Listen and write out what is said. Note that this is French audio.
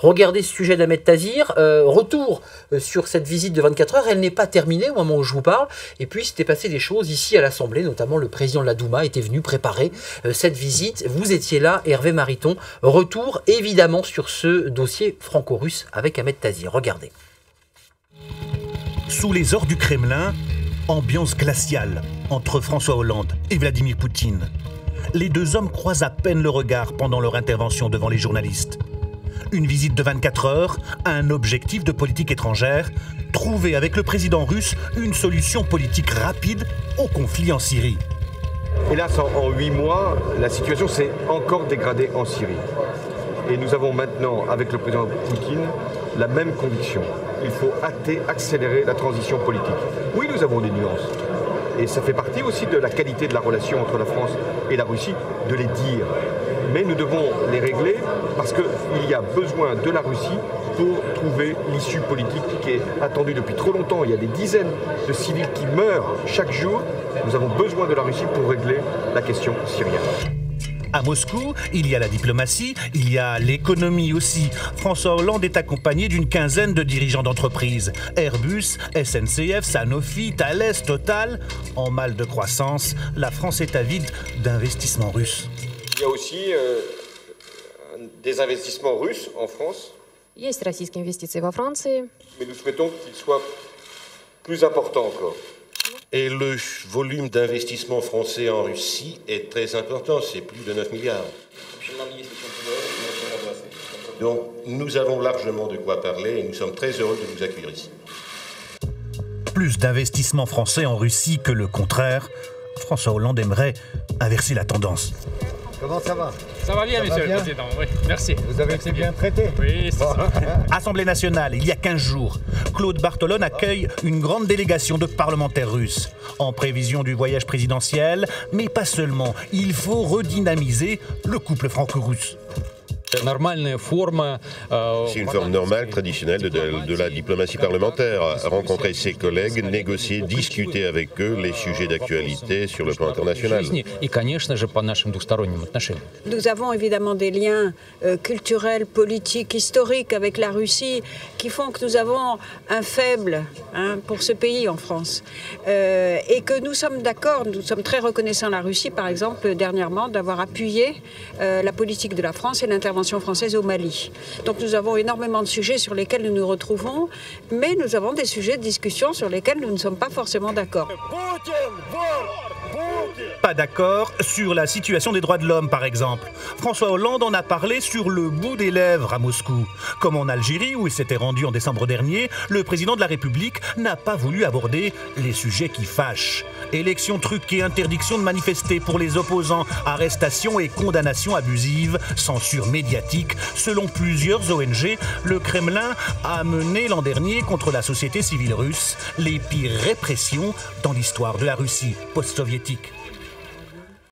Regardez ce sujet d'Ahmed Tazir. Retour sur cette visite de 24 heures. Elle n'est pas terminée au moment où je vous parle. Et puis, s'était passé des choses ici à l'Assemblée, notamment le président de la Douma était venu préparer cette visite. Vous étiez là, Hervé Mariton. Retour, évidemment, sur ce dossier franco-russe avec Ahmed Tazir. Regardez. Sous les ors du Kremlin, ambiance glaciale entre François Hollande et Vladimir Poutine. Les deux hommes croisent à peine le regard pendant leur intervention devant les journalistes. Une visite de 24 heures, un objectif de politique étrangère, trouver avec le président russe une solution politique rapide au conflit en Syrie. Hélas, en 8 mois, la situation s'est encore dégradée en Syrie. Et nous avons maintenant, avec le président Poutine, la même conviction. Il faut accélérer la transition politique. Oui, nous avons des nuances. Et ça fait partie aussi de la qualité de la relation entre la France et la Russie, de les dire. Mais nous devons les régler parce qu'il y a besoin de la Russie pour trouver l'issue politique qui est attendue depuis trop longtemps. Il y a des dizaines de civils qui meurent chaque jour. Nous avons besoin de la Russie pour régler la question syrienne. À Moscou, il y a la diplomatie, il y a l'économie aussi. François Hollande est accompagné d'une quinzaine de dirigeants d'entreprises. Airbus, SNCF, Sanofi, Thales, Total. En mal de croissance, la France est avide d'investissements russes. Il y a aussi des investissements russes en France. Есть российские инвестиции во Франции. Mais nous souhaitons qu'ils soient plus importants encore. Et le volume d'investissement français en Russie est très important, c'est plus de 9 milliards. Donc nous avons largement de quoi parler et nous sommes très heureux de vous accueillir ici. Plus d'investissements français en Russie que le contraire. François Hollande aimerait inverser la tendance. Comment ça va? Ça va bien, monsieur le Président, oui, merci. Vous avez été bien traité? Oui, c'est ça. Assemblée nationale, il y a 15 jours, Claude Barthelone accueille une grande délégation de parlementaires russes. En prévision du voyage présidentiel, mais pas seulement, il faut redynamiser le couple franco-russe. C'est une forme normale, traditionnelle de la diplomatie parlementaire. Rencontrer ses collègues, négocier, discuter avec eux les sujets d'actualité sur le plan international. Nous avons évidemment des liens culturels, politiques, historiques avec la Russie qui font que nous avons un faible pour ce pays en France. Et que nous sommes d'accord, nous sommes très reconnaissants à la Russie, par exemple, dernièrement, d'avoir appuyé la politique de la France et l'intervention française au Mali. Donc nous avons énormément de sujets sur lesquels nous nous retrouvons, mais nous avons des sujets de discussion sur lesquels nous ne sommes pas forcément d'accord. Pas d'accord sur la situation des droits de l'homme, par exemple. François Hollande en a parlé sur le bout des lèvres à Moscou. Comme en Algérie, où il s'était rendu en décembre dernier, le président de la République n'a pas voulu aborder les sujets qui fâchent. Élections truquées, interdiction de manifester pour les opposants, arrestations et condamnations abusives, censure médiatique. Selon plusieurs ONG, le Kremlin a mené l'an dernier contre la société civile russe les pires répressions dans l'histoire de la Russie post-soviétique.